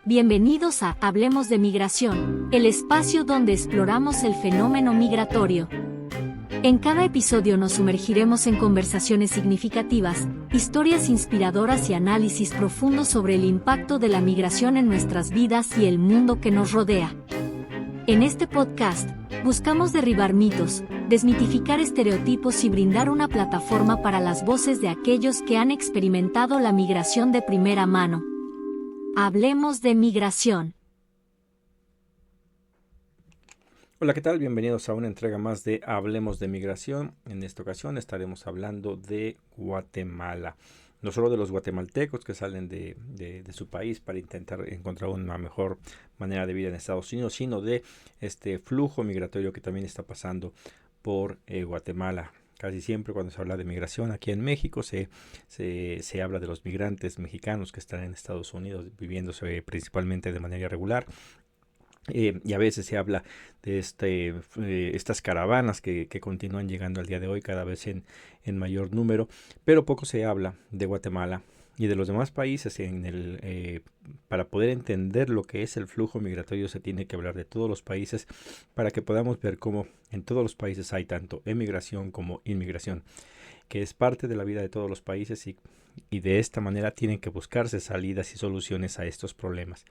Bienvenidos a Hablemos de Migración, el espacio donde exploramos el fenómeno migratorio. En cada episodio nos sumergiremos en conversaciones significativas, historias inspiradoras y análisis profundos sobre el impacto de la migración en nuestras vidas y el mundo que nos rodea. En este podcast, buscamos derribar mitos, desmitificar estereotipos y brindar una plataforma para las voces de aquellos que han experimentado la migración de primera mano. Hablemos de migración. Hola, ¿qué tal? Bienvenidos a una entrega más de Hablemos de Migración. En esta ocasión estaremos hablando de Guatemala. No solo de los guatemaltecos que salen de su país para intentar encontrar una mejor manera de vida en Estados Unidos, sino de este flujo migratorio que también está pasando por Guatemala. Casi siempre cuando se habla de migración aquí en México se habla de los migrantes mexicanos que están en Estados Unidos viviéndose principalmente de manera irregular. Y a veces se habla de estas caravanas que continúan llegando al día de hoy cada vez en mayor número, pero poco se habla de Guatemala y de los demás países. Para poder entender lo que es el flujo migratorio se tiene que hablar de todos los países para que podamos ver cómo en todos los países hay tanto emigración como inmigración, que es parte de la vida de todos los países y de esta manera tienen que buscarse salidas y soluciones a estos problemas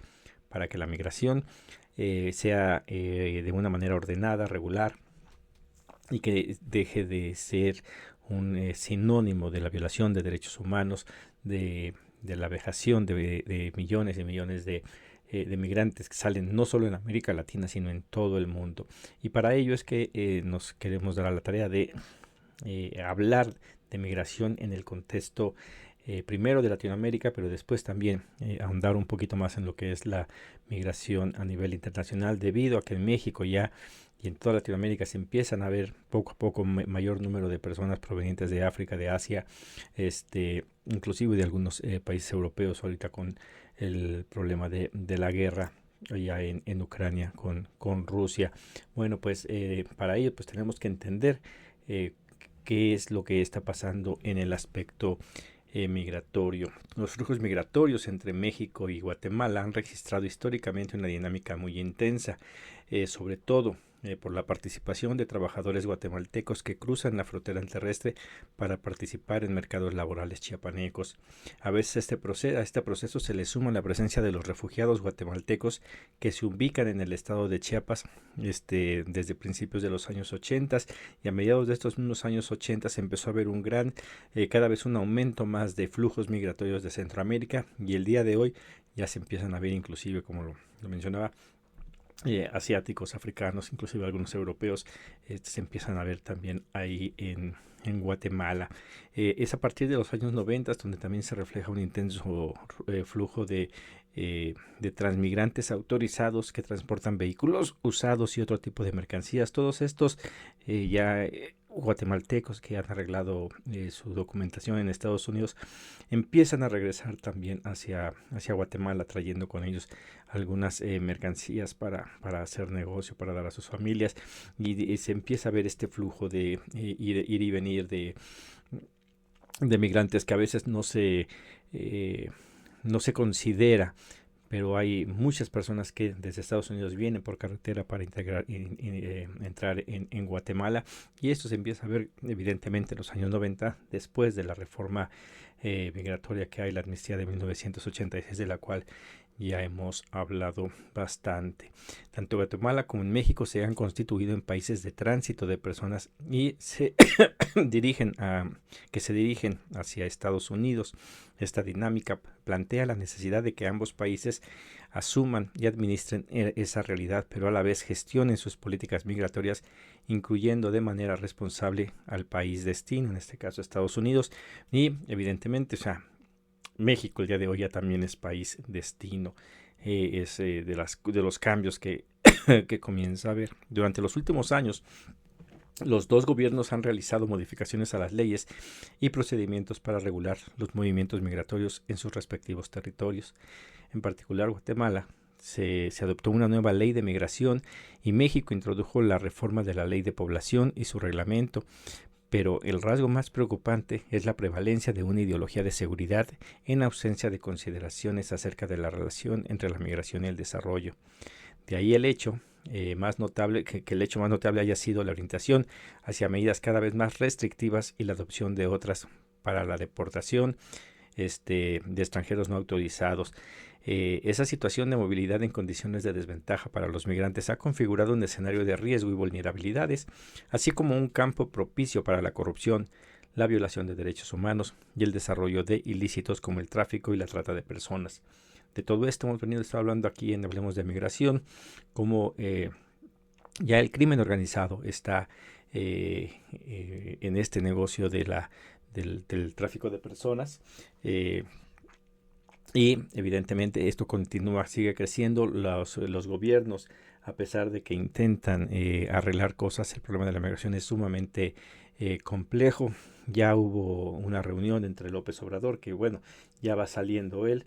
para que la migración sea de una manera ordenada, regular y que deje de ser un sinónimo de la violación de derechos humanos, de la vejación de millones y millones de migrantes que salen no solo en América Latina, sino en todo el mundo. Y para ello es que nos queremos dar a la tarea de hablar de migración en el contexto primero de Latinoamérica, pero después también ahondar un poquito más en lo que es la migración a nivel internacional, debido a que en México ya y en toda Latinoamérica se empiezan a ver poco a poco mayor número de personas provenientes de África, de Asia, inclusive de algunos países europeos ahorita con el problema de la guerra allá en Ucrania con Rusia. Bueno, pues para ello pues tenemos que entender qué es lo que está pasando en el aspecto migratorio. Los flujos migratorios entre México y Guatemala han registrado históricamente una dinámica muy intensa, sobre todo por la participación de trabajadores guatemaltecos que cruzan la frontera terrestre para participar en mercados laborales chiapanecos. A veces a este proceso se le suma la presencia de los refugiados guatemaltecos que se ubican en el estado de Chiapas desde principios de los años 80, y a mediados de estos mismos años 80 se empezó a ver cada vez un aumento más de flujos migratorios de Centroamérica, y el día de hoy ya se empiezan a ver inclusive, como lo mencionaba, asiáticos, africanos, inclusive algunos europeos, se empiezan a ver también ahí en Guatemala. Es a partir de los años 90 donde también se refleja un intenso flujo de transmigrantes autorizados que transportan vehículos usados y otro tipo de mercancías. Todos estos guatemaltecos que han arreglado su documentación en Estados Unidos empiezan a regresar también hacia Guatemala, trayendo con ellos algunas mercancías para hacer negocio, para dar a sus familias, y se empieza a ver este flujo de ir y venir de migrantes que a veces no se considera, pero hay muchas personas que desde Estados Unidos vienen por carretera para entrar en Guatemala, y esto se empieza a ver evidentemente en los años 90, después de la reforma migratoria que hay, la amnistía de 1986, de la cual ya hemos hablado bastante. Tanto Guatemala como en México se han constituido en países de tránsito de personas y se dirigen hacia Estados Unidos. Esta dinámica plantea la necesidad de que ambos países asuman y administren esa realidad, pero a la vez gestionen sus políticas migratorias, incluyendo de manera responsable al país destino, en este caso Estados Unidos, y evidentemente, México el día de hoy ya también es país destino. Es de los cambios que comienza a haber. Durante los últimos años, los dos gobiernos han realizado modificaciones a las leyes y procedimientos para regular los movimientos migratorios en sus respectivos territorios. En particular, Guatemala se adoptó una nueva ley de migración y México introdujo la reforma de la ley de población y su reglamento, pero el rasgo más preocupante es la prevalencia de una ideología de seguridad en ausencia de consideraciones acerca de la relación entre la migración y el desarrollo. De ahí el hecho más notable, que el hecho más notable haya sido la orientación hacia medidas cada vez más restrictivas y la adopción de otras para la deportación de extranjeros no autorizados. Esa situación de movilidad en condiciones de desventaja para los migrantes ha configurado un escenario de riesgo y vulnerabilidades, así como un campo propicio para la corrupción, la violación de derechos humanos y el desarrollo de ilícitos como el tráfico y la trata de personas. De todo esto hemos venido a estar hablando aquí en Hablemos de Migración, como ya el crimen organizado está en este negocio del tráfico de personas. Y evidentemente esto continúa, sigue creciendo. Los gobiernos, a pesar de que intentan arreglar cosas, el problema de la migración es sumamente complejo. Ya hubo una reunión entre López Obrador, que bueno, ya va saliendo él,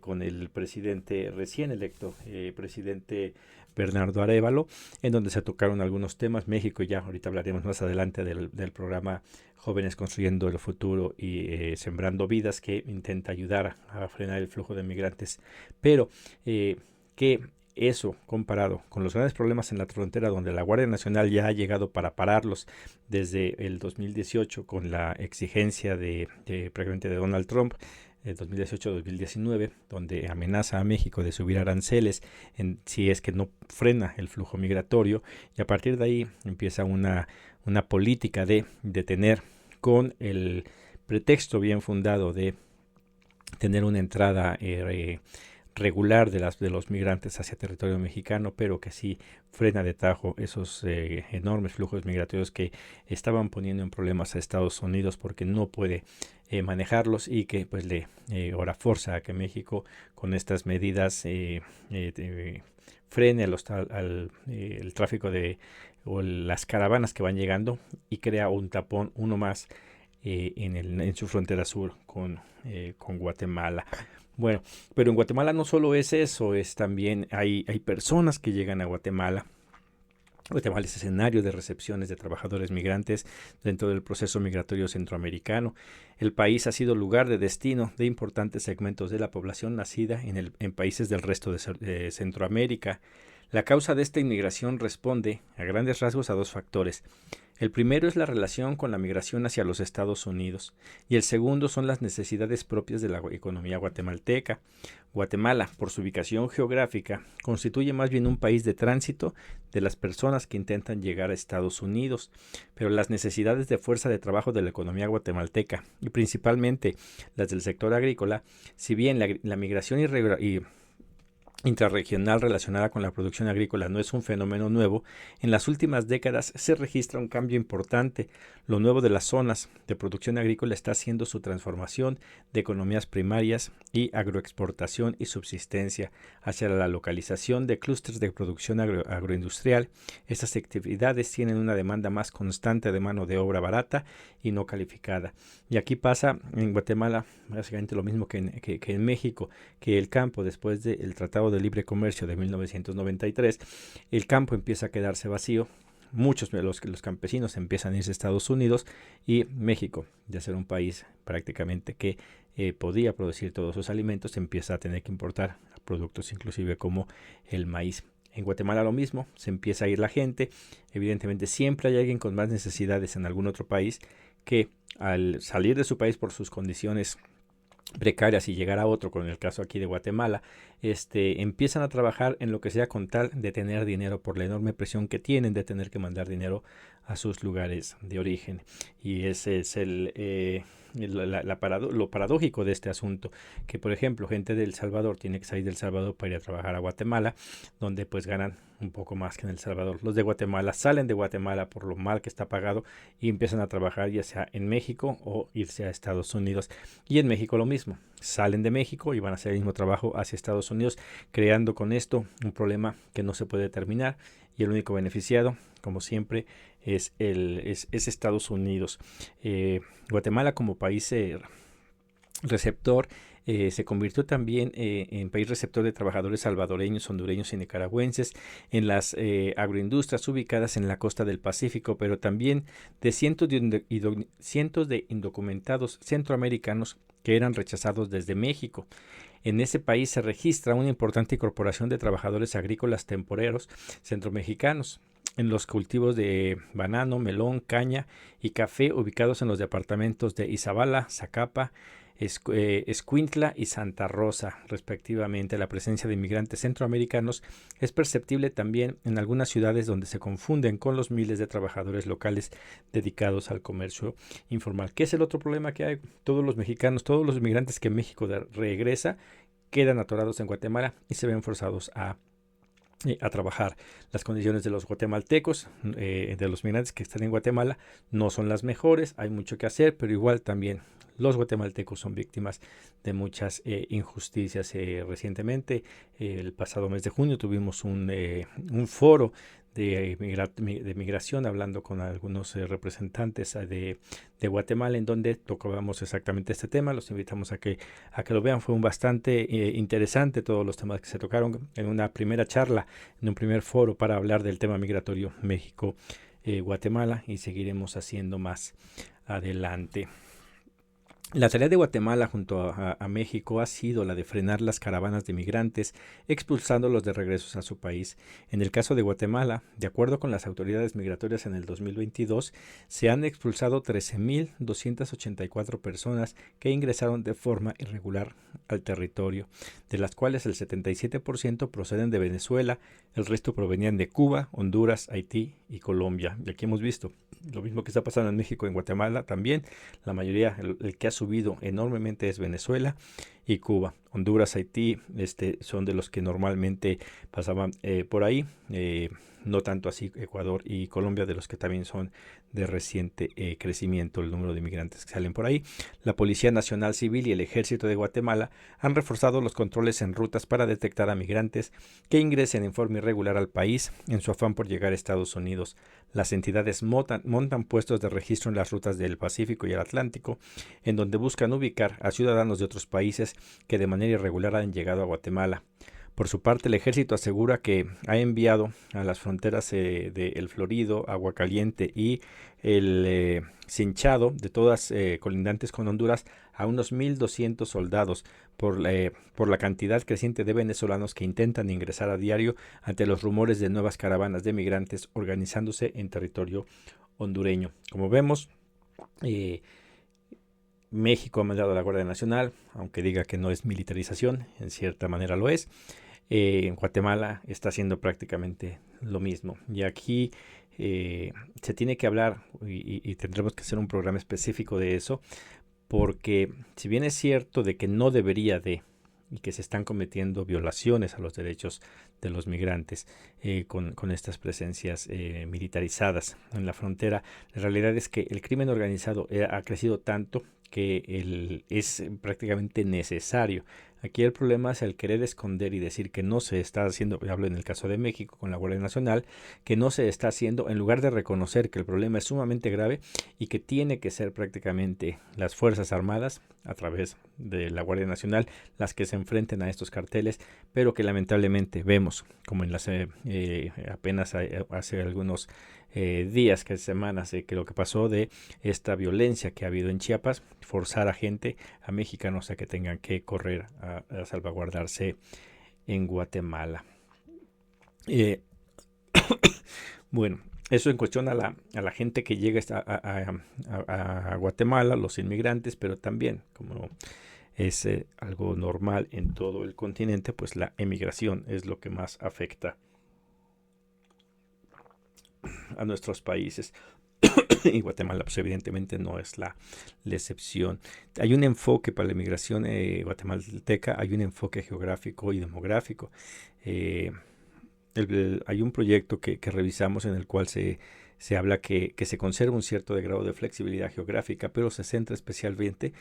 con el presidente recién electo, presidente Bernardo Arévalo, en donde se tocaron algunos temas. México, ya ahorita hablaremos más adelante del programa Jóvenes Construyendo el Futuro y Sembrando Vidas, que intenta ayudar a frenar el flujo de migrantes, pero que eso, comparado con los grandes problemas en la frontera, donde la Guardia Nacional ya ha llegado para pararlos desde el 2018 con la exigencia prácticamente de Donald Trump, el 2018-2019, donde amenaza a México de subir aranceles si es que no frena el flujo migratorio, y a partir de ahí empieza una política de detener, con el pretexto bien fundado de tener una entrada regular de los migrantes hacia territorio mexicano, pero que sí frena de tajo esos enormes flujos migratorios que estaban poniendo en problemas a Estados Unidos, porque no puede manejarlos, y que pues ahora forza a que México con estas medidas frene el tráfico o las caravanas que van llegando, y crea un tapón, uno más en su frontera sur con Guatemala. Bueno, pero en Guatemala no solo es eso, es también hay personas que llegan a Guatemala. Guatemala es escenario de recepciones de trabajadores migrantes dentro del proceso migratorio centroamericano. El país ha sido lugar de destino de importantes segmentos de la población nacida en países del resto de Centroamérica. La causa de esta inmigración responde, a grandes rasgos, a dos factores. El primero es la relación con la migración hacia los Estados Unidos, y el segundo son las necesidades propias de la economía guatemalteca. Guatemala, por su ubicación geográfica, constituye más bien un país de tránsito de las personas que intentan llegar a Estados Unidos, pero las necesidades de fuerza de trabajo de la economía guatemalteca, y principalmente las del sector agrícola, si bien la migración irregular y intrarregional relacionada con la producción agrícola no es un fenómeno nuevo, en las últimas décadas se registra un cambio importante. Lo nuevo de las zonas de producción agrícola está haciendo su transformación de economías primarias y agroexportación y subsistencia hacia la localización de clústeres de producción agroindustrial. Estas actividades tienen una demanda más constante de mano de obra barata y no calificada. Y aquí pasa en Guatemala básicamente lo mismo que en México, que el campo, después del Tratado de Libre Comercio de 1993, el campo empieza a quedarse vacío. Muchos de los campesinos empiezan a irse a Estados Unidos, y México, de ser un país prácticamente que podía producir todos sus alimentos, empieza a tener que importar productos inclusive como el maíz. En Guatemala lo mismo, se empieza a ir la gente. Evidentemente siempre hay alguien con más necesidades en algún otro país, que al salir de su país por sus condiciones precarias y llegar a otro, con el caso aquí de Guatemala, empiezan a trabajar en lo que sea con tal de tener dinero, por la enorme presión que tienen de tener que mandar dinero a sus lugares de origen. Y ese es lo paradójico de este asunto, que por ejemplo gente de El Salvador tiene que salir de El Salvador para ir a trabajar a Guatemala, donde pues ganan un poco más que en El Salvador. Los de Guatemala salen de Guatemala por lo mal que está pagado y empiezan a trabajar ya sea en México o irse a Estados Unidos. Y en México lo mismo, salen de México y van a hacer el mismo trabajo hacia Estados Unidos, creando con esto un problema que no se puede terminar, y el único beneficiado, como siempre, es Estados Unidos. Guatemala, como país receptor, se convirtió también en país receptor de trabajadores salvadoreños, hondureños y nicaragüenses en las agroindustrias ubicadas en la costa del Pacífico, pero también de cientos de indocumentados centroamericanos que eran rechazados desde México. En ese país se registra una importante incorporación de trabajadores agrícolas temporeros centromexicanos en los cultivos de banano, melón, caña y café ubicados en los departamentos de Izabala, Zacapa, Escuintla y Santa Rosa, respectivamente. La presencia de inmigrantes centroamericanos es perceptible también en algunas ciudades donde se confunden con los miles de trabajadores locales dedicados al comercio informal. ¿Qué es el otro problema que hay? Todos los mexicanos, todos los inmigrantes que México regresa, quedan atorados en Guatemala y se ven forzados a trabajar. Las condiciones de los guatemaltecos, de los migrantes que están en Guatemala, no son las mejores, hay mucho que hacer, pero igual también los guatemaltecos son víctimas de muchas injusticias. Recientemente, el pasado mes de junio, tuvimos un foro de migración, hablando con algunos representantes de Guatemala, en donde tocábamos exactamente este tema. Los invitamos a que lo vean. Fue bastante interesante todos los temas que se tocaron en una primera charla, en un primer foro para hablar del tema migratorio México-Guatemala, y seguiremos haciendo más adelante. La tarea de Guatemala junto a México ha sido la de frenar las caravanas de migrantes, expulsándolos de regresos a su país. En el caso de Guatemala, de acuerdo con las autoridades migratorias, en el 2022 se han expulsado 13.284 personas que ingresaron de forma irregular al territorio, de las cuales el 77% proceden de Venezuela, el resto provenían de Cuba, Honduras, Haití y Colombia. Y aquí hemos visto lo mismo que está pasando en México, en Guatemala también. La mayoría, el que ha subido enormemente es Venezuela y Cuba. Honduras, Haití, son de los que normalmente pasaban por ahí. No tanto así Ecuador y Colombia, de los que también son de reciente crecimiento el número de inmigrantes que salen por ahí. La Policía Nacional Civil y el Ejército de Guatemala han reforzado los controles en rutas para detectar a migrantes que ingresen en forma irregular al país en su afán por llegar a Estados Unidos. Las entidades montan puestos de registro en las rutas del Pacífico y el Atlántico, en donde buscan ubicar a ciudadanos de otros países que de manera irregular han llegado a Guatemala. Por su parte, el ejército asegura que ha enviado a las fronteras de El Florido, Aguacaliente y el Cinchado, de todas colindantes con Honduras, a unos 1.200 soldados por la cantidad creciente de venezolanos que intentan ingresar a diario ante los rumores de nuevas caravanas de migrantes organizándose en territorio hondureño. Como vemos, México ha mandado a la Guardia Nacional, aunque diga que no es militarización, en cierta manera lo es. En Guatemala está haciendo prácticamente lo mismo. Y aquí se tiene que hablar y tendremos que hacer un programa específico de eso, porque si bien es cierto de que no debería de, y que se están cometiendo violaciones a los derechos de los migrantes con estas presencias militarizadas en la frontera, la realidad es que el crimen organizado ha crecido tanto que es prácticamente necesario. Aquí el problema es el querer esconder y decir que no se está haciendo, hablo en el caso de México con la Guardia Nacional, que no se está haciendo, en lugar de reconocer que el problema es sumamente grave y que tiene que ser prácticamente las Fuerzas Armadas, a través de la Guardia Nacional, las que se enfrenten a estos carteles, pero que lamentablemente vemos, como en las apenas hace algunos días, semanas, que lo que pasó de esta violencia que ha habido en Chiapas, forzar a gente, a mexicanos, a que tengan que correr a salvaguardarse en Guatemala. Bueno, eso en cuestión a la gente que llega a Guatemala, los inmigrantes, pero también, como es algo normal en todo el continente, pues la emigración es lo que más afecta a nuestros países. Y Guatemala, pues evidentemente no es la excepción. Hay un enfoque para la inmigración guatemalteca, hay un enfoque geográfico y demográfico. Hay un proyecto que revisamos en el cual se habla que se conserva un cierto grado de flexibilidad geográfica, pero se centra especialmente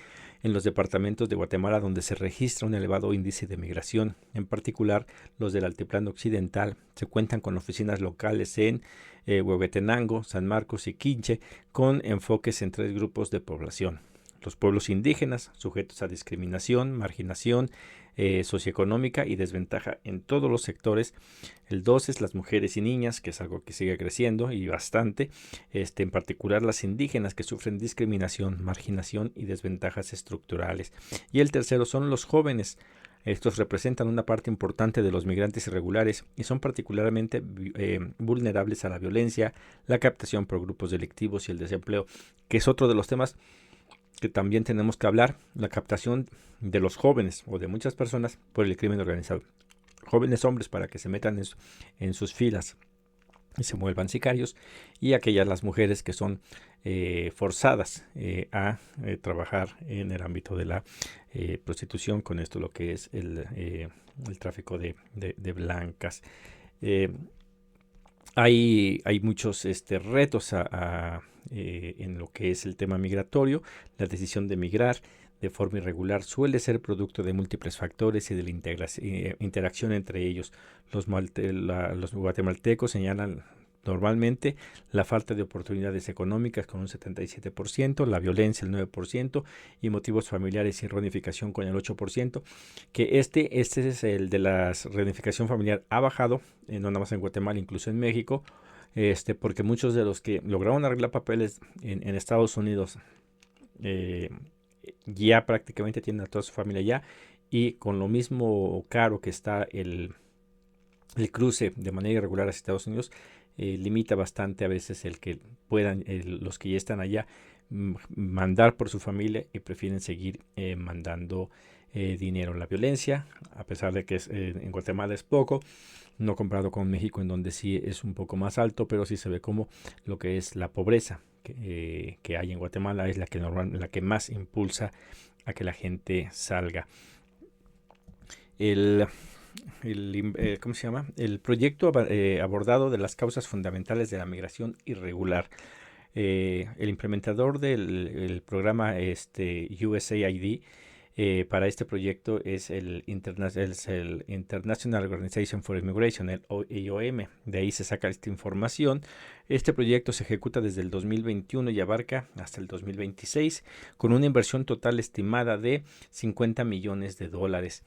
en los departamentos de Guatemala donde se registra un elevado índice de migración. En particular, los del Altiplano Occidental se cuentan con oficinas locales en Huehuetenango, San Marcos y Quinche, con enfoques en 3 grupos de población: los pueblos indígenas, sujetos a discriminación, marginación socioeconómica y desventaja en todos los sectores. El 2 es las mujeres y niñas, que es algo que sigue creciendo y bastante, en particular las indígenas, que sufren discriminación, marginación y desventajas estructurales. Y el tercero son los jóvenes. Estos representan una parte importante de los migrantes irregulares y son particularmente vulnerables a la violencia, la captación por grupos delictivos y el desempleo, que es otro de los temas que también tenemos que hablar, la captación de los jóvenes o de muchas personas por el crimen organizado. Jóvenes hombres para que se metan en sus filas y se vuelvan sicarios, y aquellas las mujeres que son forzadas a trabajar en el ámbito de la prostitución, con esto lo que es el tráfico de blancas. Hay muchos retos en lo que es el tema migratorio. La decisión de migrar de forma irregular suele ser producto de múltiples factores y de la interacción entre ellos. Los guatemaltecos señalan normalmente la falta de oportunidades económicas con un 77%, la violencia el 9% y motivos familiares y reunificación con el 8%, que este es el de la reunificación familiar ha bajado, no nada más en Guatemala, incluso en México, porque muchos de los que lograron arreglar papeles en Estados Unidos ya prácticamente tienen a toda su familia allá, y con lo mismo caro que está el cruce de manera irregular hacia Estados Unidos, limita bastante a veces el que puedan los que ya están allá mandar por su familia y prefieren seguir mandando dinero. La violencia, a pesar de que en Guatemala es poco, no comparado con México, en donde sí es un poco más alto, pero sí se ve como lo que es la pobreza que hay en Guatemala es la que más impulsa a que la gente salga. ¿Cómo se llama? El proyecto abordado de las causas fundamentales de la migración irregular. El implementador del programa USAID para este proyecto es el International Organization for Immigration, el IOM. De ahí se saca esta información. Este proyecto se ejecuta desde el 2021 y abarca hasta el 2026, con una inversión total estimada de $50 millones.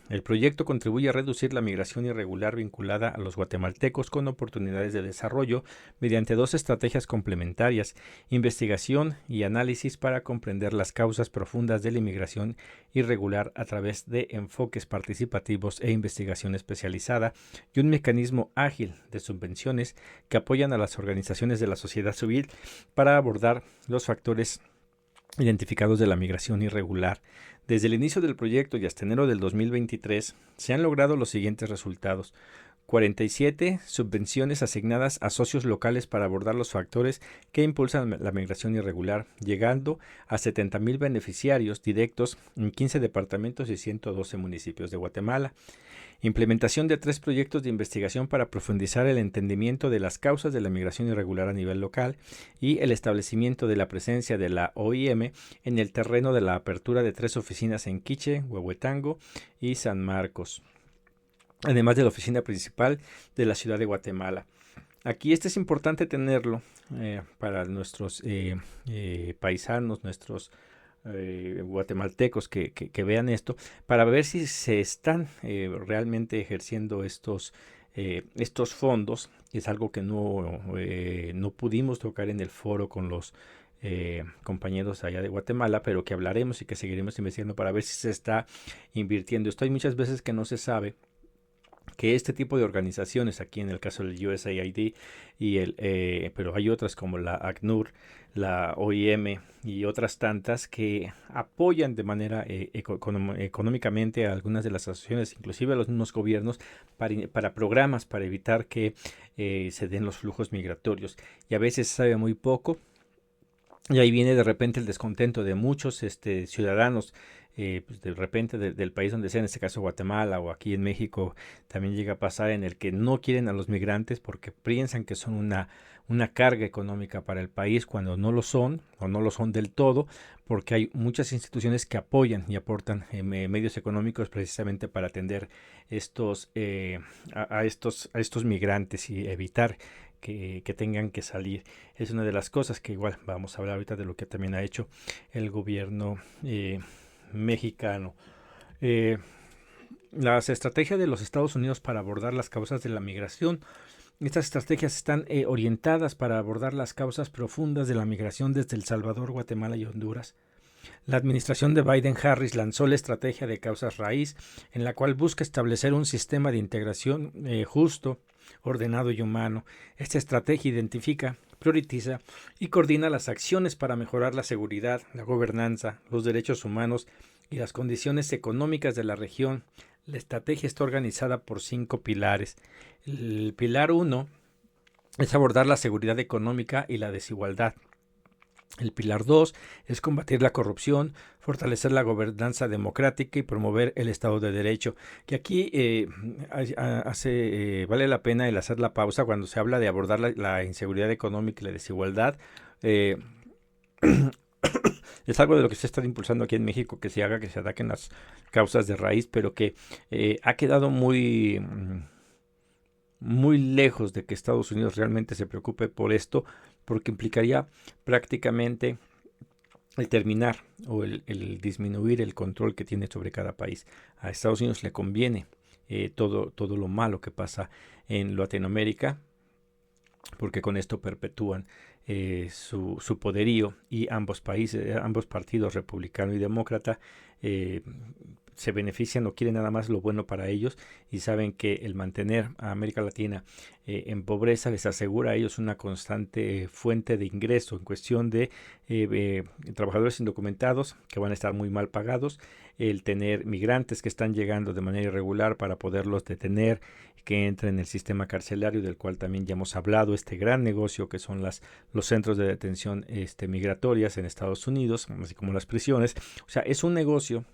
El proyecto contribuye a reducir la migración irregular vinculada a los guatemaltecos con oportunidades de desarrollo mediante 2 estrategias complementarias: investigación y análisis para comprender las causas profundas de la inmigración irregular a través de enfoques participativos e investigación especializada, y un mecanismo ágil de subvenciones que apoyan a las organizaciones de la sociedad civil para abordar los factores identificados de la migración irregular. Desde el inicio del proyecto y hasta enero del 2023 se han logrado los siguientes resultados: 47 subvenciones asignadas a socios locales para abordar los factores que impulsan la migración irregular, llegando a 70,000 beneficiarios directos en 15 departamentos y 112 municipios de Guatemala. Implementación de 3 proyectos de investigación para profundizar el entendimiento de las causas de la migración irregular a nivel local, y el establecimiento de la presencia de la OIM en el terreno de la apertura de 3 oficinas en Quiché, Huehuetango y San Marcos, además de la oficina principal de la ciudad de Guatemala. Aquí es importante tenerlo para nuestros paisanos, nuestros guatemaltecos que vean esto, para ver si se están realmente ejerciendo estos fondos. Es algo que no pudimos tocar en el foro con los compañeros allá de Guatemala, pero que hablaremos y que seguiremos investigando para ver si se está invirtiendo. Esto hay muchas veces que no se sabe que este tipo de organizaciones, aquí en el caso del USAID, pero hay otras como la ACNUR, la OIM y otras tantas, que apoyan de manera económicamente a algunas de las asociaciones, inclusive a los mismos gobiernos, para programas para evitar que se den los flujos migratorios. Y a veces se sabe muy poco, y ahí viene de repente el descontento de muchos ciudadanos, pues de repente del país donde sea, en este caso Guatemala o aquí en México también llega a pasar, en el que no quieren a los migrantes porque piensan que son una carga económica para el país, cuando no lo son, o no lo son del todo, porque hay muchas instituciones que apoyan y aportan medios económicos precisamente para atender a estos migrantes y evitar que tengan que salir. Es una de las cosas que igual vamos a hablar ahorita de lo que también ha hecho el gobierno mexicano. Las estrategias de los Estados Unidos para abordar las causas de la migración. Estas estrategias están orientadas para abordar las causas profundas de la migración desde El Salvador, Guatemala y Honduras. La administración de Biden-Harris lanzó la estrategia de causas raíz, en la cual busca establecer un sistema de integración justo, ordenado y humano. Esta estrategia identifica, prioriza y coordina las acciones para mejorar la seguridad, la gobernanza, los derechos humanos y las condiciones económicas de la región. La estrategia está organizada por 5 pilares. El pilar 1 es abordar la seguridad económica y la desigualdad. El pilar 2 es combatir la corrupción, fortalecer la gobernanza democrática y promover el Estado de Derecho. Que aquí vale la pena el hacer la pausa cuando se habla de abordar la inseguridad económica y la desigualdad. Es algo de lo que se está impulsando aquí en México, que se haga, que se ataquen las causas de raíz, pero que ha quedado muy lejos de que Estados Unidos realmente se preocupe por esto, porque implicaría prácticamente el terminar o el disminuir el control que tiene sobre cada país. A Estados Unidos le conviene todo lo malo que pasa en Latinoamérica, porque con esto perpetúan su poderío, y ambos partidos, republicano y demócrata, se benefician o quieren nada más lo bueno para ellos, y saben que el mantener a América Latina en pobreza les asegura a ellos una constante fuente de ingreso en cuestión de trabajadores indocumentados que van a estar muy mal pagados, el tener migrantes que están llegando de manera irregular para poderlos detener, que entren en el sistema carcelario, del cual también ya hemos hablado, este gran negocio que son los centros de detención migratorias en Estados Unidos, así como las prisiones. O sea, es un negocio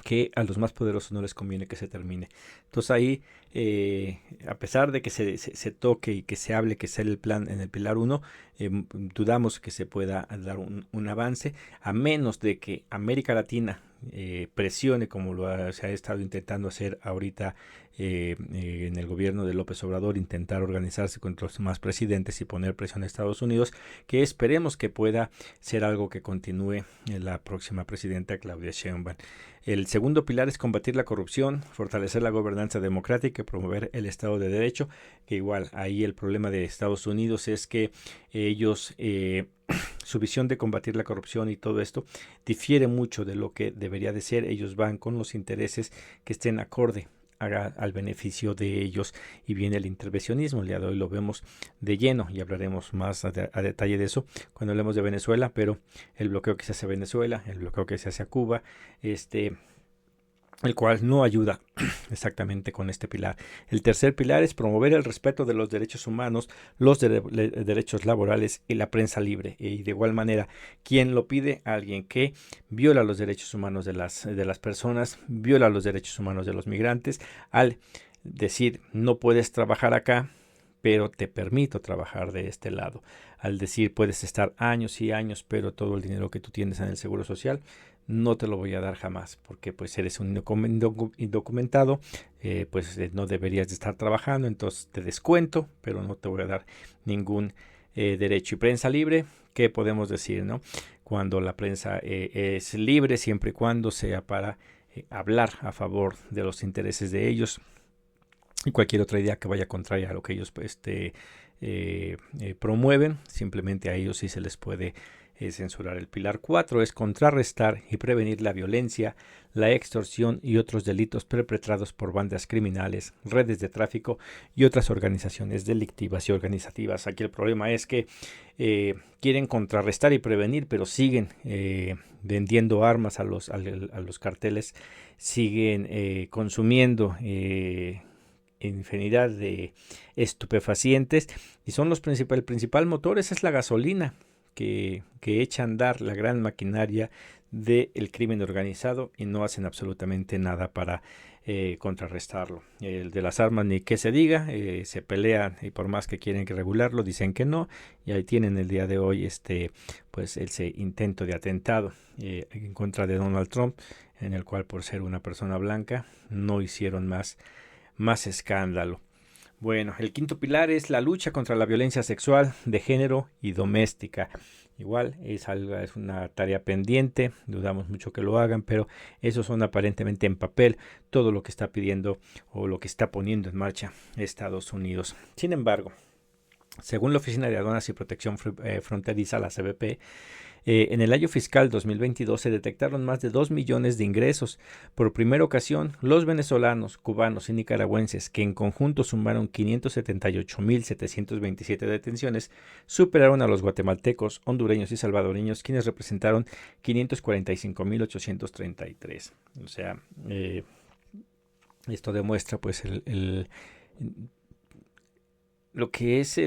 que a los más poderosos no les conviene que se termine. Entonces ahí, a pesar de que se toque y que se hable que sea el plan en el pilar 1, dudamos que se pueda dar un avance, a menos de que América Latina presione, como se ha estado intentando hacer ahorita en el gobierno de López Obrador, intentar organizarse contra los demás presidentes y poner presión a Estados Unidos, que esperemos que pueda ser algo que continúe en la próxima presidenta Claudia Sheinbaum. El segundo pilar es combatir la corrupción, fortalecer la gobernanza democrática y promover el Estado de Derecho, que igual ahí el problema de Estados Unidos es que ellos, su visión de combatir la corrupción y todo esto difiere mucho de lo que debería de ser. Ellos van con los intereses que estén acorde al beneficio de ellos, y viene el intervencionismo. El día de hoy lo vemos de lleno y hablaremos más a detalle de eso cuando hablemos de Venezuela, pero el bloqueo que se hace a Venezuela, el bloqueo que se hace a Cuba, el cual no ayuda exactamente con este pilar. El tercer pilar es promover el respeto de los derechos humanos, los derechos laborales y la prensa libre. Y de igual manera, ¿quién lo pide? Alguien que viola los derechos humanos de las personas, viola los derechos humanos de los migrantes, al decir no puedes trabajar acá, pero te permito trabajar de este lado. Al decir puedes estar años y años, pero todo el dinero que tú tienes en el Seguro Social no te lo voy a dar jamás, porque pues eres un indocumentado, no deberías de estar trabajando, entonces te descuento, pero no te voy a dar ningún derecho. Y prensa libre, ¿qué podemos decir, no? Cuando la prensa es libre, siempre y cuando sea para hablar a favor de los intereses de ellos, y cualquier otra idea que vaya contraria a lo que ellos promueven, simplemente a ellos sí se les puede censurar. El pilar 4 es contrarrestar y prevenir la violencia, la extorsión y otros delitos perpetrados por bandas criminales, redes de tráfico y otras organizaciones delictivas y organizativas. Aquí el problema es que quieren contrarrestar y prevenir, pero siguen vendiendo armas a los carteles, siguen consumiendo infinidad de estupefacientes, y son el principal motor, esa es la gasolina que echa a andar la gran maquinaria del crimen organizado, y no hacen absolutamente nada para contrarrestarlo. El de las armas ni que se diga, se pelean, y por más que quieren que regularlo dicen que no, y ahí tienen el día de hoy ese intento de atentado en contra de Donald Trump, en el cual por ser una persona blanca no hicieron más escándalo. Bueno, el quinto pilar es la lucha contra la violencia sexual, de género y doméstica. Igual es una tarea pendiente, dudamos mucho que lo hagan, pero esos son aparentemente en papel todo lo que está pidiendo o lo que está poniendo en marcha Estados Unidos. Sin embargo, según la Oficina de Aduanas y Protección Fronteriza, la CBP, en el año fiscal 2022 se detectaron más de 2 millones de ingresos. Por primera ocasión, los venezolanos, cubanos y nicaragüenses, que en conjunto sumaron 578.727 detenciones, superaron a los guatemaltecos, hondureños y salvadoreños, quienes representaron 545.833. O sea, esto demuestra pues lo que es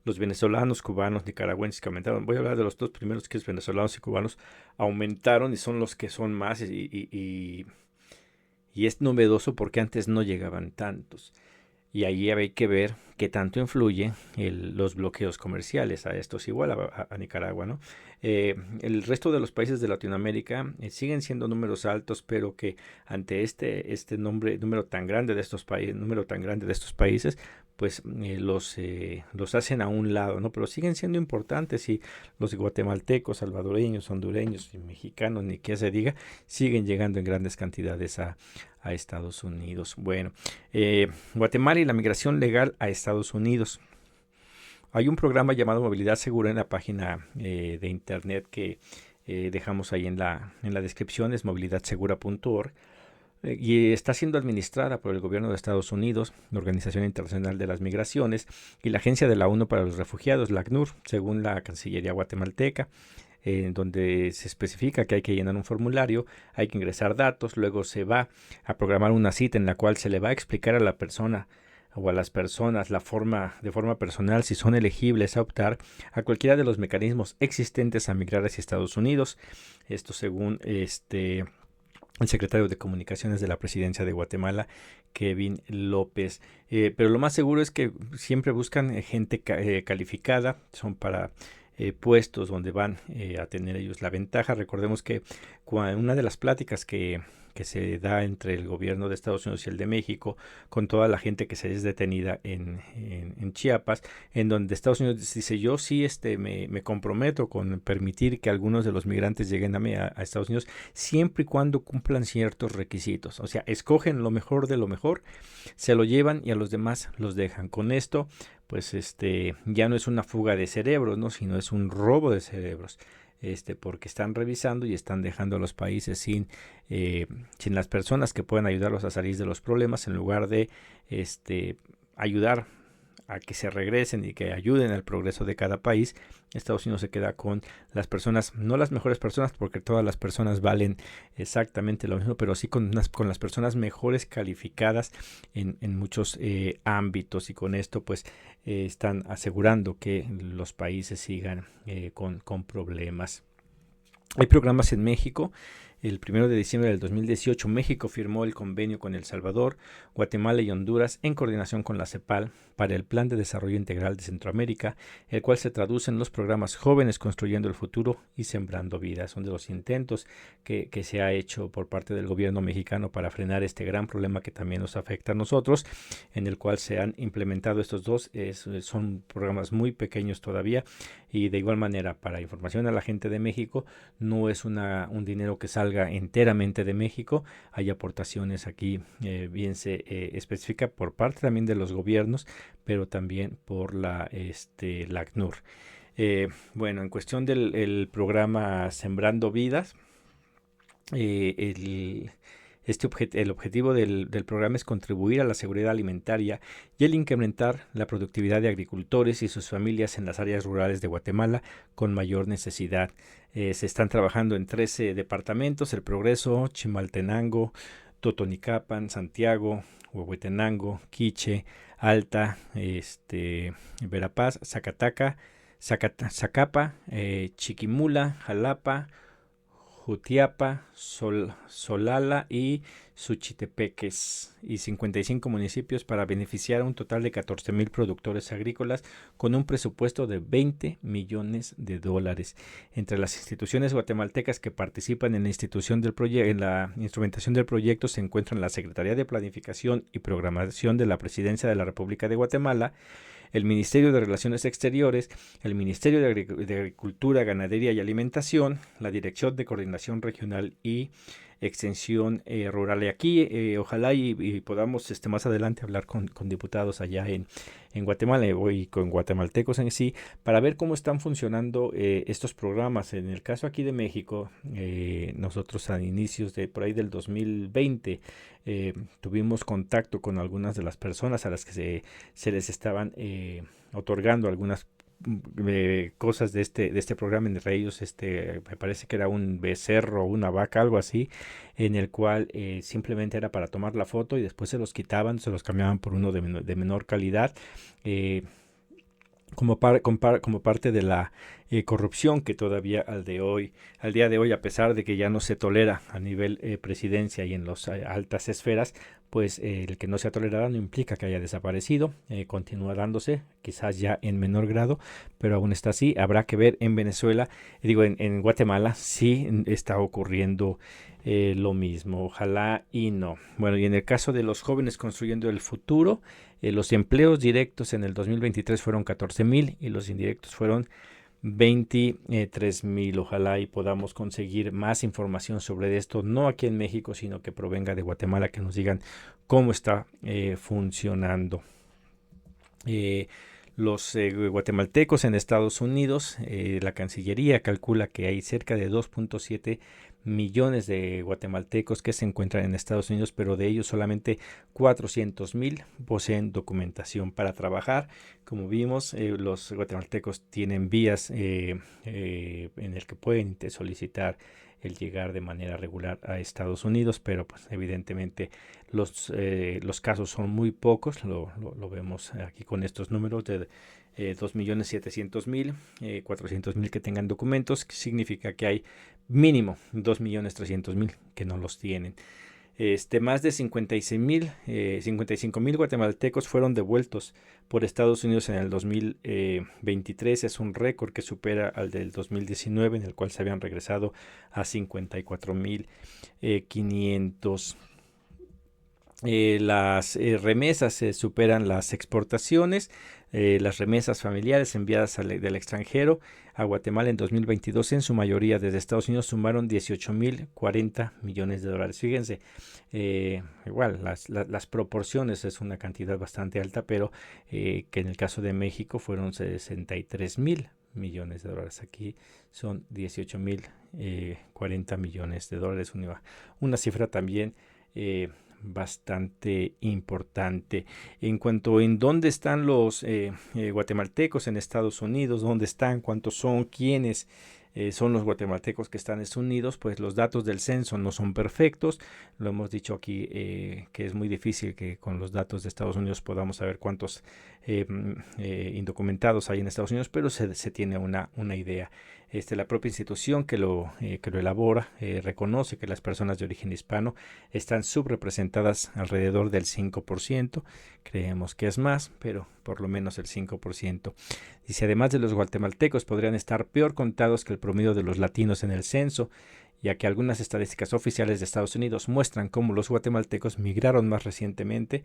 los venezolanos, cubanos, nicaragüenses que aumentaron. Voy a hablar de los dos primeros, que es venezolanos y cubanos, aumentaron y son los que son más y es novedoso porque antes no llegaban tantos. Y ahí hay que ver qué tanto influye los bloqueos comerciales. A estos igual a Nicaragua, ¿no? El resto de los países de Latinoamérica siguen siendo números altos, pero que ante este número tan grande de estos países, pues los hacen a un lado, ¿no? Pero siguen siendo importantes, y los guatemaltecos, salvadoreños, hondureños y mexicanos, ni que se diga, siguen llegando en grandes cantidades a Estados Unidos. Bueno, Guatemala y la migración legal a Estados Unidos. Hay un programa llamado Movilidad Segura en la página de internet que dejamos ahí en la descripción, es movilidadsegura.org. Y está siendo administrada por el gobierno de Estados Unidos, la Organización Internacional de las Migraciones y la Agencia de la ONU para los Refugiados, la ACNUR, según la Cancillería guatemalteca, donde se especifica que hay que llenar un formulario, hay que ingresar datos, luego se va a programar una cita en la cual se le va a explicar a la persona o a las personas de forma personal si son elegibles a optar a cualquiera de los mecanismos existentes a migrar hacia Estados Unidos. Esto según el secretario de Comunicaciones de la Presidencia de Guatemala, Kevin López. Pero lo más seguro es que siempre buscan gente calificada, son para puestos donde van a tener ellos la ventaja. Recordemos que una de las pláticas que se da entre el gobierno de Estados Unidos y el de México con toda la gente que se es detenida en Chiapas, en donde Estados Unidos dice: yo sí me comprometo con permitir que algunos de los migrantes lleguen a Estados Unidos siempre y cuando cumplan ciertos requisitos. O sea, escogen lo mejor de lo mejor, se lo llevan y a los demás los dejan. Con esto pues ya no es una fuga de cerebros, ¿no? Sino es un robo de cerebros. Porque están revisando y están dejando a los países sin las personas que puedan ayudarlos a salir de los problemas, en lugar de ayudar a que se regresen y que ayuden al progreso de cada país. Estados Unidos se queda con las personas, no las mejores personas, porque todas las personas valen exactamente lo mismo, pero sí con las personas mejores calificadas en muchos ámbitos, y con esto pues están asegurando que los países sigan con problemas. Hay programas en México. El 1 de diciembre del 2018, México firmó el convenio con El Salvador, Guatemala y Honduras en coordinación con la CEPAL para el Plan de Desarrollo Integral de Centroamérica, el cual se traduce en los programas Jóvenes Construyendo el Futuro y Sembrando Vidas. Son de los intentos que se ha hecho por parte del gobierno mexicano para frenar este gran problema que también nos afecta a nosotros, en el cual se han implementado estos dos. Son programas muy pequeños todavía, y de igual manera, para información a la gente de México, no es un dinero que salga enteramente de México. Hay aportaciones aquí, bien se especifica, por parte también de los gobiernos, pero también por la ACNUR. Bueno, en cuestión del programa Sembrando Vidas, el objetivo del programa es contribuir a la seguridad alimentaria y el incrementar la productividad de agricultores y sus familias en las áreas rurales de Guatemala con mayor necesidad. Se están trabajando en 13 departamentos: El Progreso, Chimaltenango, Totonicapan, Santiago, Huehuetenango, Quiché, Alta, Verapaz, Zacapa, Chiquimula, Jalapa, Jutiapa, Solala y Suchitepeques, y 55 municipios, para beneficiar a un total de 14,000 productores agrícolas con un presupuesto de 20 millones de dólares. Entre las instituciones guatemaltecas que participan en la en la instrumentación del proyecto se encuentran la Secretaría de Planificación y Programación de la Presidencia de la República de Guatemala, el Ministerio de Relaciones Exteriores, el Ministerio de Agricultura, Ganadería y Alimentación, la Dirección de Coordinación Regional y Extensión Rural. Y aquí ojalá y podamos más adelante hablar con diputados allá en Guatemala y con guatemaltecos en sí, para ver cómo están funcionando estos programas. En el caso aquí de México, nosotros a inicios de por ahí del 2020 tuvimos contacto con algunas de las personas a las que se les estaban otorgando algunas cosas de este programa. Entre ellos me parece que era un becerro, una vaca, algo así, en el cual simplemente era para tomar la foto y después se los quitaban, se los cambiaban por uno de menor calidad, como parte de la corrupción que todavía al día de hoy, a pesar de que ya no se tolera a nivel presidencia y en las altas esferas, pues el que no sea tolerado no implica que haya desaparecido, continúa dándose, quizás ya en menor grado, pero aún está así. Habrá que ver en Venezuela, en Guatemala, sí está ocurriendo lo mismo, ojalá y no. Bueno, y en el caso de los jóvenes construyendo el futuro, los empleos directos en el 2023 fueron 14,000 y los indirectos fueron 23,000. Ojalá y podamos conseguir más información sobre esto, no aquí en México, sino que provenga de Guatemala, que nos digan cómo está funcionando. Los guatemaltecos en Estados Unidos, la Cancillería calcula que hay cerca de 2.7 millones de guatemaltecos que se encuentran en Estados Unidos, pero de ellos solamente 400,000 poseen documentación para trabajar. Como vimos, los guatemaltecos tienen vías en el que pueden solicitar el llegar de manera regular a Estados Unidos, pero pues evidentemente los casos son muy pocos. Lo vemos aquí con estos números de 2,700,000, 400,000 que tengan documentos, que significa que hay mínimo 2,300,000 que no los tienen. Más de 55,000 guatemaltecos fueron devueltos por Estados Unidos en el 2023. Es un récord que supera al del 2019, en el cual se habían regresado a 54,500. Las remesas superan las exportaciones. Las remesas familiares enviadas del extranjero a Guatemala en 2022, en su mayoría desde Estados Unidos, sumaron 18,040 millones de dólares. Fíjense, igual las proporciones es una cantidad bastante alta, pero que en el caso de México fueron 63,000 millones de dólares. Aquí son 18,040 millones de dólares, una cifra también bastante importante. En cuanto en dónde están los guatemaltecos en Estados Unidos, dónde están, cuántos son, quiénes son los guatemaltecos que están en Estados Unidos, pues los datos del censo no son perfectos. Lo hemos dicho aquí que es muy difícil que con los datos de Estados Unidos podamos saber cuántos indocumentados hay en Estados Unidos, pero se tiene una idea. La propia institución que lo elabora reconoce que las personas de origen hispano están subrepresentadas alrededor del 5%. Creemos que es más, pero por lo menos el 5%. Dice, además de los guatemaltecos, podrían estar peor contados que el promedio de los latinos en el censo, ya que algunas estadísticas oficiales de Estados Unidos muestran cómo los guatemaltecos migraron más recientemente.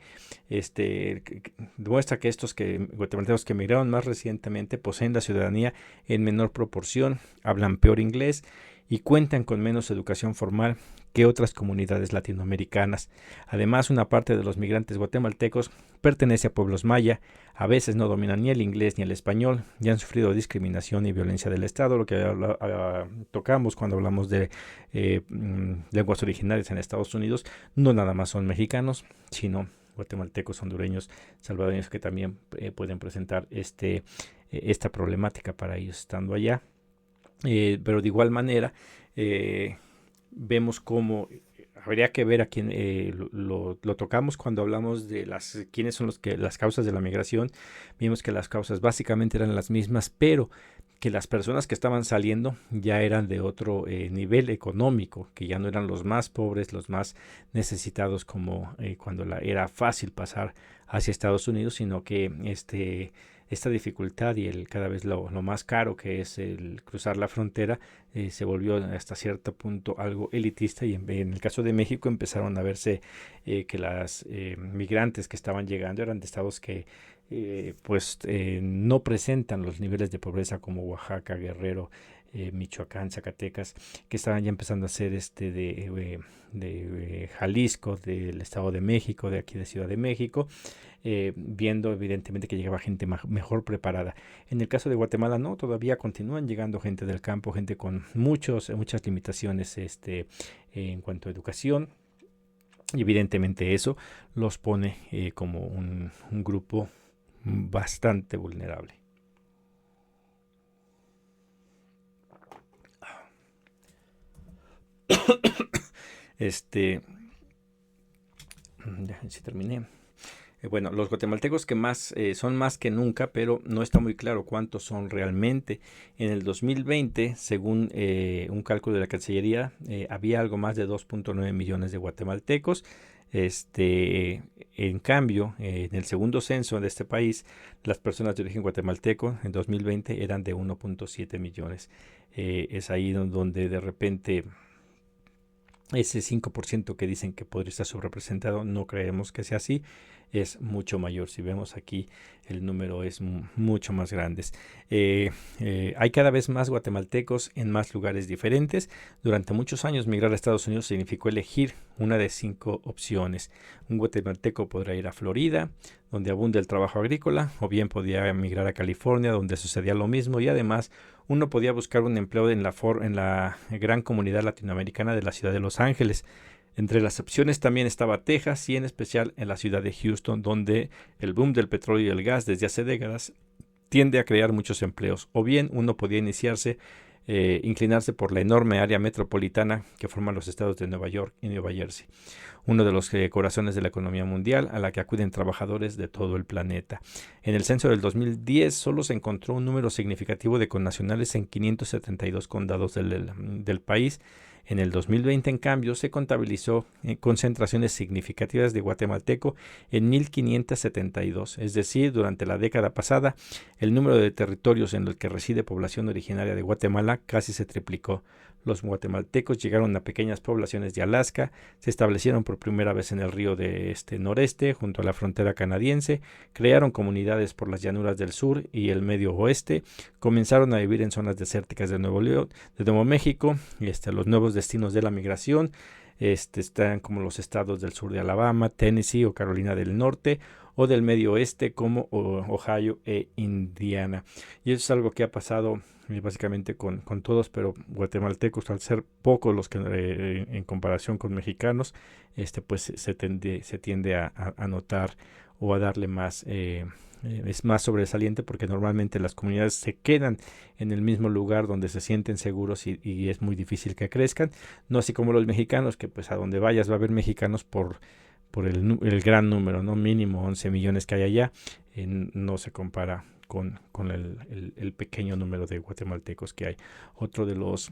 Demuestra que estos guatemaltecos que migraron más recientemente poseen la ciudadanía en menor proporción, hablan peor inglés y cuentan con menos educación formal que otras comunidades latinoamericanas. Además, una parte de los migrantes guatemaltecos pertenece a pueblos maya, a veces no dominan ni el inglés ni el español y han sufrido discriminación y violencia del Estado, lo que tocamos cuando hablamos de lenguas originarias en Estados Unidos. No nada más son mexicanos, sino guatemaltecos, hondureños, salvadoreños, que también pueden presentar esta problemática para ellos estando allá. Pero de igual manera vemos cómo habría que ver a quién lo tocamos cuando hablamos de quiénes son las causas de la migración. Vimos que las causas básicamente eran las mismas, pero que las personas que estaban saliendo ya eran de otro nivel económico, que ya no eran los más pobres, los más necesitados como cuando era fácil pasar hacia Estados Unidos, sino que esta dificultad y cada vez lo más caro que es el cruzar la frontera se volvió hasta cierto punto algo elitista, y en el caso de México empezaron a verse que las migrantes que estaban llegando eran de estados que no presentan los niveles de pobreza como Oaxaca, Guerrero, Michoacán, Zacatecas, que estaban ya empezando a ser de Jalisco, del Estado de México, de aquí de Ciudad de México, viendo evidentemente que llegaba gente mejor preparada. En el caso de Guatemala no, todavía continúan llegando gente del campo, gente con muchas limitaciones en cuanto a educación, y evidentemente eso los pone como un grupo bastante vulnerable. Si terminé. Bueno, los guatemaltecos que más son más que nunca, pero no está muy claro cuántos son realmente. En el 2020, según un cálculo de la Cancillería, había algo más de 2.9 millones de guatemaltecos. En cambio, en el segundo censo de este país, las personas de origen guatemalteco en 2020 eran de 1.7 millones. Es ahí donde de repente ese 5% que dicen que podría estar subrepresentado, no creemos que sea así, es mucho mayor. Si vemos aquí, el número es mucho más grande. Hay cada vez más guatemaltecos en más lugares diferentes. Durante muchos años migrar a Estados Unidos significó elegir una de 5 opciones. Un guatemalteco podrá ir a Florida, donde abunda el trabajo agrícola, o bien podía emigrar a California, donde sucedía lo mismo, y además uno podía buscar un empleo en la gran comunidad latinoamericana de la ciudad de Los Ángeles. Entre las opciones también estaba Texas, y en especial en la ciudad de Houston, donde el boom del petróleo y el gas desde hace décadas tiende a crear muchos empleos. O bien uno podía inclinarse por la enorme área metropolitana que forman los estados de Nueva York y Nueva Jersey, uno de los corazones de la economía mundial, a la que acuden trabajadores de todo el planeta. En el censo del 2010 solo se encontró un número significativo de connacionales en 572 condados del país. En el 2020, en cambio, se contabilizó concentraciones significativas de guatemalteco en 1.572. Es decir, durante la década pasada, el número de territorios en los que reside población originaria de Guatemala casi se triplicó. Los guatemaltecos llegaron a pequeñas poblaciones de Alaska, se establecieron por primera vez en el río de noreste, junto a la frontera canadiense, crearon comunidades por las llanuras del sur y el medio oeste, comenzaron a vivir en zonas desérticas de Nuevo México, los nuevos destinos de la migración están como los estados del sur de Alabama, Tennessee o Carolina del Norte, o del medio oeste como Ohio e Indiana. Y eso es algo que ha pasado básicamente con todos, pero guatemaltecos, al ser pocos los que en comparación con mexicanos, pues se tiende a notar o a darle más es más sobresaliente, porque normalmente las comunidades se quedan en el mismo lugar donde se sienten seguros y es muy difícil que crezcan, no así como los mexicanos, que pues a donde vayas va a haber mexicanos por el gran número, no mínimo 11 millones que hay allá, no se compara con el pequeño número de guatemaltecos que hay. Otro de los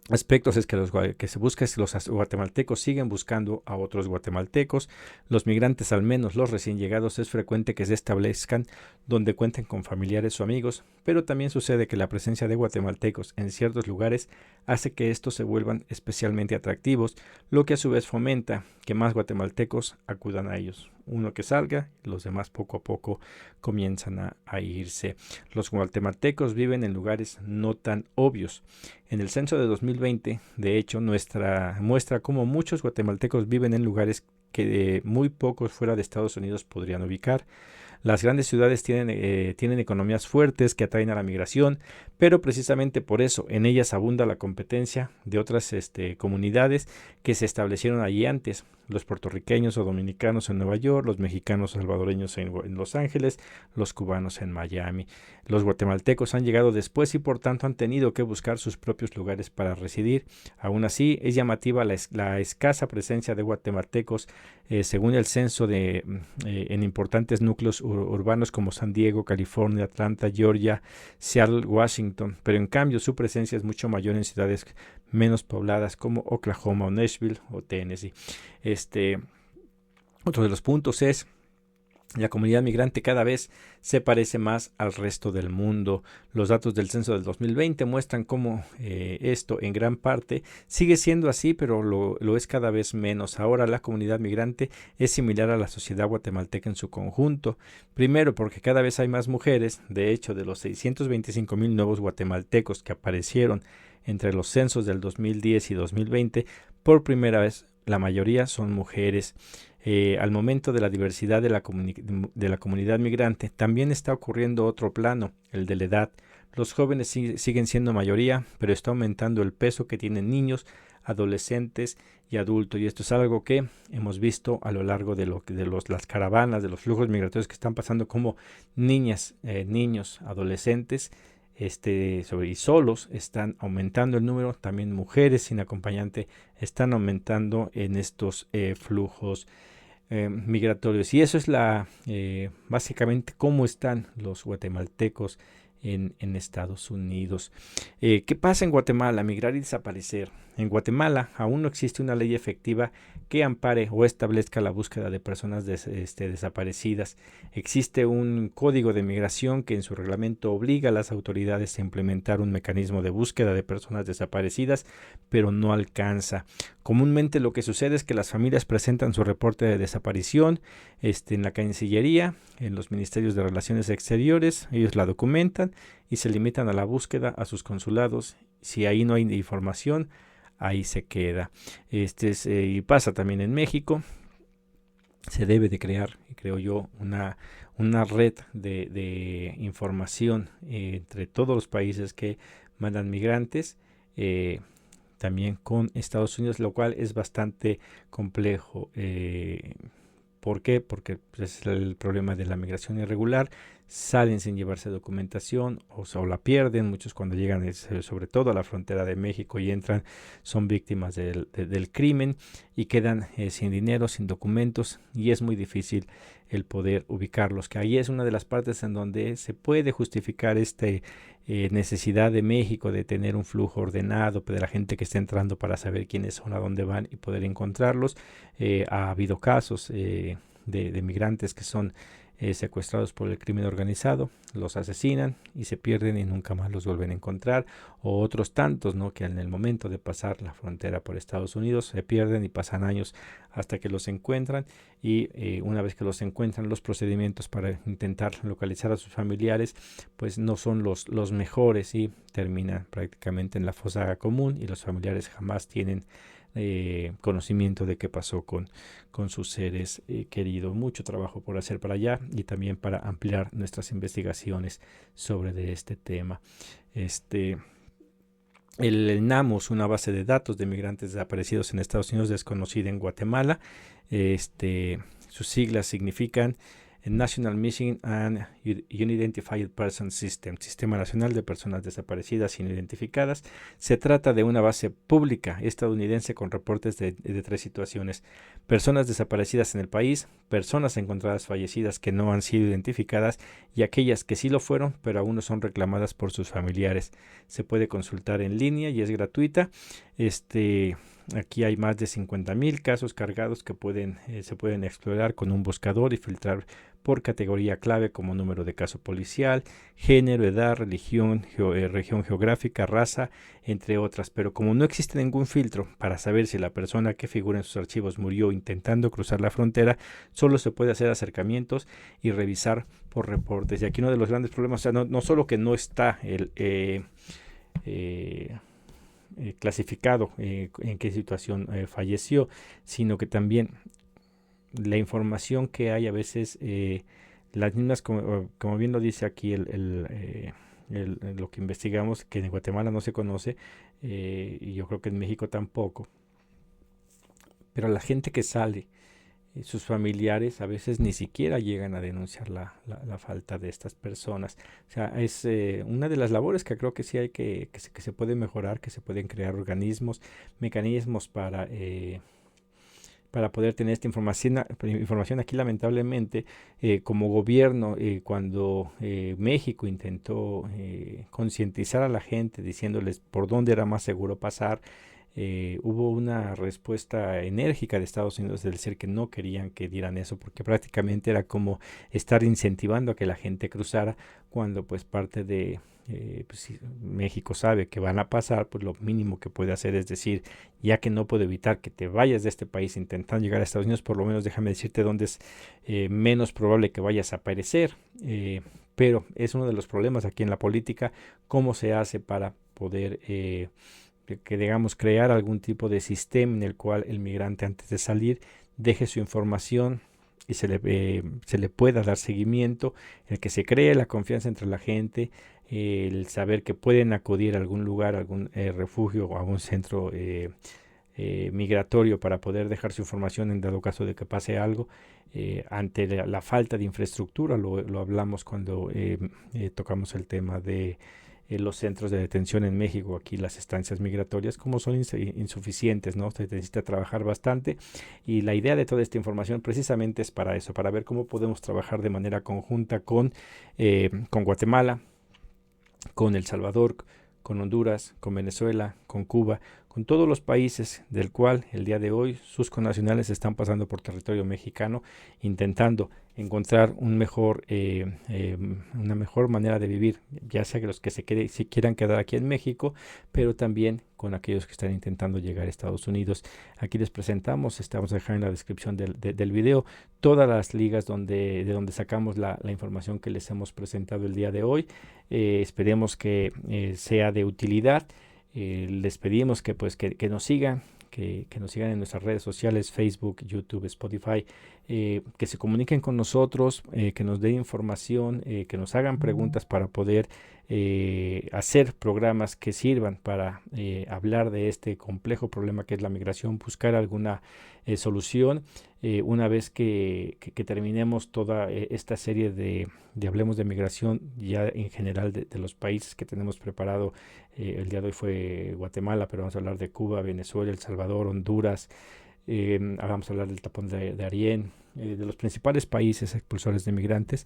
aspectos es que se busca es que los guatemaltecos siguen buscando a otros guatemaltecos. Los migrantes, al menos los recién llegados, es frecuente que se establezcan donde cuenten con familiares o amigos, pero también sucede que la presencia de guatemaltecos en ciertos lugares hace que estos se vuelvan especialmente atractivos, lo que a su vez fomenta que más guatemaltecos acudan a ellos. Uno que salga, los demás poco a poco comienzan a irse. Los guatemaltecos viven en lugares no tan obvios. En el censo de 2020, de hecho, muestra cómo muchos guatemaltecos viven en lugares que muy pocos fuera de Estados Unidos podrían ubicar. Las grandes ciudades tienen economías fuertes que atraen a la migración, pero precisamente por eso en ellas abunda la competencia de otras comunidades que se establecieron allí antes. los puertorriqueños o dominicanos en Nueva York, los mexicanos o salvadoreños en Los Ángeles, los cubanos en Miami. Los guatemaltecos han llegado después y por tanto han tenido que buscar sus propios lugares para residir. Aún así, es llamativa la escasa presencia de guatemaltecos según el censo en importantes núcleos urbanos como San Diego, California, Atlanta, Georgia, Seattle, Washington, pero en cambio su presencia es mucho mayor en ciudades menos pobladas como Oklahoma o Nashville o Tennessee. Otro de los puntos es la comunidad migrante cada vez se parece más al resto del mundo. Los datos del censo del 2020 muestran cómo esto en gran parte sigue siendo así, pero lo es cada vez menos. Ahora la comunidad migrante es similar a la sociedad guatemalteca en su conjunto. Primero, porque cada vez hay más mujeres. De hecho, de los 625,000 nuevos guatemaltecos que aparecieron entre los censos del 2010 y 2020, por primera vez la mayoría son mujeres. Al momento de la diversidad de la comunidad migrante, también está ocurriendo otro plano, el de la edad. Los jóvenes siguen siendo mayoría, pero está aumentando el peso que tienen niños, adolescentes y adultos. Y esto es algo que hemos visto a lo largo de las caravanas, de los flujos migratorios que están pasando, como niñas, niños, adolescentes y solos están aumentando el número. También mujeres sin acompañante están aumentando en estos flujos migratorios. Y eso es básicamente cómo están los guatemaltecos en Estados Unidos. ¿Qué pasa en Guatemala? Migrar y desaparecer. En Guatemala aún no existe una ley efectiva que ampare o establezca la búsqueda de personas desaparecidas. Existe un código de migración que en su reglamento obliga a las autoridades a implementar un mecanismo de búsqueda de personas desaparecidas, pero no alcanza. Comúnmente lo que sucede es que las familias presentan su reporte de desaparición en la Cancillería, en los Ministerios de Relaciones Exteriores. Ellos la documentan y se limitan a la búsqueda a sus consulados. Si ahí no hay información, ahí se queda. Y pasa también en México. Se debe de crear, creo yo, una red de información entre todos los países que mandan migrantes, también con Estados Unidos, lo cual es bastante complejo. ¿Por qué? Porque es el problema de la migración irregular. Salen sin llevarse documentación o la pierden. Muchos cuando llegan, sobre todo a la frontera de México y entran, son víctimas del crimen y quedan sin dinero, sin documentos, y es muy difícil el poder ubicarlos. Que ahí es una de las partes en donde se puede justificar necesidad de México de tener un flujo ordenado de la gente que está entrando para saber quiénes son, a dónde van y poder encontrarlos. Ha habido casos de migrantes que son secuestrados por el crimen organizado, los asesinan y se pierden y nunca más los vuelven a encontrar, o otros tantos, ¿no?, que en el momento de pasar la frontera por Estados Unidos se pierden y pasan años hasta que los encuentran, y una vez que los encuentran, los procedimientos para intentar localizar a sus familiares pues no son los mejores y terminan prácticamente en la fosa común, y los familiares jamás tienen conocimiento de qué pasó con sus seres queridos. Mucho trabajo por hacer para allá y también para ampliar nuestras investigaciones sobre este tema. El NAMUS, una base de datos de migrantes desaparecidos en Estados Unidos, desconocida en Guatemala. Sus siglas significan National Missing and Unidentified Person System, Sistema Nacional de Personas Desaparecidas sin Identificadas. Se trata de una base pública estadounidense con reportes de 3 situaciones: personas desaparecidas en el país, personas encontradas fallecidas que no han sido identificadas y aquellas que sí lo fueron pero aún no son reclamadas por sus familiares. Se puede consultar en línea y es gratuita. Aquí hay más de 50,000 casos cargados que se pueden explorar con un buscador y filtrar por categoría clave como número de caso policial, género, edad, religión, región geográfica, raza, entre otras. Pero como no existe ningún filtro para saber si la persona que figura en sus archivos murió intentando cruzar la frontera, solo se puede hacer acercamientos y revisar por reportes. Y aquí uno de los grandes problemas, o sea, no solo que no está clasificado en qué situación falleció, sino que también la información que hay a veces, las mismas, como bien lo dice aquí lo que investigamos, que en Guatemala no se conoce, y yo creo que en México tampoco, pero la gente que sale, sus familiares a veces ni siquiera llegan a denunciar la falta de estas personas. O sea, es una de las labores que creo que sí hay que se puede mejorar, que se pueden crear organismos, mecanismos para poder tener esta información aquí. Lamentablemente, como gobierno, cuando México intentó concientizar a la gente diciéndoles por dónde era más seguro pasar, hubo una respuesta enérgica de Estados Unidos del decir que no querían que dieran eso, porque prácticamente era como estar incentivando a que la gente cruzara, cuando pues parte de pues, si México sabe que van a pasar, pues lo mínimo que puede hacer es decir, ya que no puedo evitar que te vayas de este país intentando llegar a Estados Unidos, por lo menos déjame decirte dónde es menos probable que vayas a perecer. Pero es uno de los problemas aquí en la política, cómo se hace para poder que digamos crear algún tipo de sistema en el cual el migrante antes de salir deje su información y se le pueda dar seguimiento, el que se cree la confianza entre la gente, el saber que pueden acudir a algún lugar, a algún refugio o a algún centro migratorio para poder dejar su información en dado caso de que pase algo. Ante la falta de infraestructura, lo hablamos cuando tocamos el tema de los centros de detención en México, aquí las estancias migratorias, como son insuficientes, ¿no? Se necesita trabajar bastante, y la idea de toda esta información precisamente es para eso, para ver cómo podemos trabajar de manera conjunta con Guatemala, con El Salvador, con Honduras, con Venezuela, con Cuba, con todos los países del cual el día de hoy sus connacionales están pasando por territorio mexicano, intentando encontrar una mejor manera de vivir, ya sea que los que si quieran quedar aquí en México, pero también con aquellos que están intentando llegar a Estados Unidos. Aquí les presentamos, estamos dejando en la descripción del video todas las ligas de donde sacamos la información que les hemos presentado el día de hoy. Esperemos que sea de utilidad. Les pedimos que nos sigan, que nos sigan en nuestras redes sociales, Facebook, YouTube, Spotify, que se comuniquen con nosotros, que nos den información, que nos hagan preguntas para poder hacer programas que sirvan para hablar de este complejo problema que es la migración, buscar alguna solución. Una vez que terminemos toda esta serie de Hablemos de Migración, ya en general de los países que tenemos preparado, el día de hoy fue Guatemala, pero vamos a hablar de Cuba, Venezuela, El Salvador, Honduras, vamos a hablar del tapón de Darién, de los principales países expulsores de migrantes.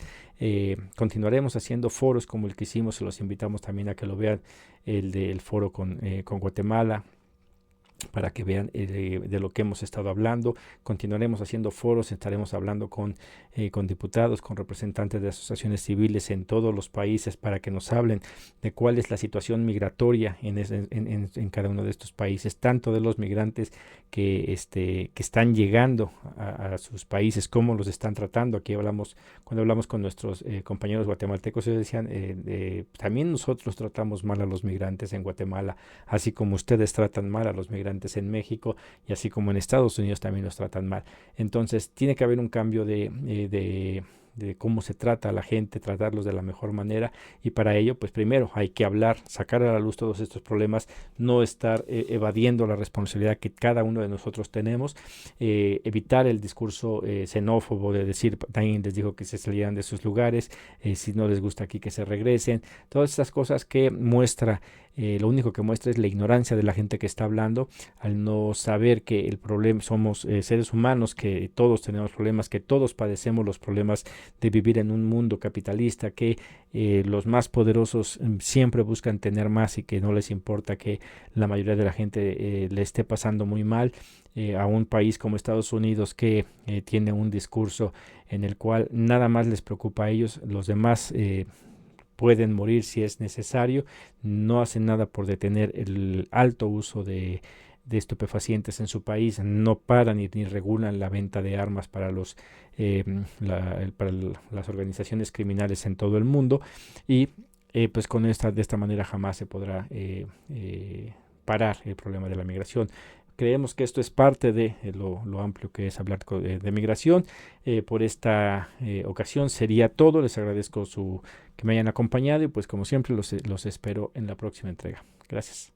Continuaremos haciendo foros como el que hicimos, se los invitamos también a que lo vean, el del foro con Guatemala, para que vean de lo que hemos estado hablando. Continuaremos haciendo foros, estaremos hablando con diputados, con representantes de asociaciones civiles en todos los países para que nos hablen de cuál es la situación migratoria en cada uno de estos países, tanto de los migrantes que están llegando a sus países, cómo los están tratando. Aquí cuando hablamos con nuestros compañeros guatemaltecos, ellos decían, también nosotros tratamos mal a los migrantes en Guatemala, así como ustedes tratan mal a los migrantes en México, y así como en Estados Unidos también los tratan mal. Entonces tiene que haber un cambio de cómo se trata a la gente, tratarlos de la mejor manera, y para ello pues primero hay que hablar, sacar a la luz todos estos problemas, no estar evadiendo la responsabilidad que cada uno de nosotros tenemos, evitar el discurso xenófobo de decir, también les dijo que se salieran de sus lugares, si no les gusta aquí que se regresen, todas estas cosas que muestra. Lo único que muestra es la ignorancia de la gente que está hablando, al no saber que el problema somos seres humanos, que todos tenemos problemas, que todos padecemos los problemas de vivir en un mundo capitalista, que los más poderosos siempre buscan tener más y que no les importa que la mayoría de la gente le esté pasando muy mal. A un país como Estados Unidos que tiene un discurso en el cual nada más les preocupa a ellos, los demás pueden morir si es necesario, no hacen nada por detener el alto uso de estupefacientes en su país, no paran ni regulan la venta de armas para las organizaciones criminales en todo el mundo, y pues de esta manera jamás se podrá parar el problema de la migración. Creemos que esto es parte de lo amplio que es hablar de migración. Por esta ocasión sería todo. Les agradezco que me hayan acompañado, y pues como siempre los espero en la próxima entrega. Gracias.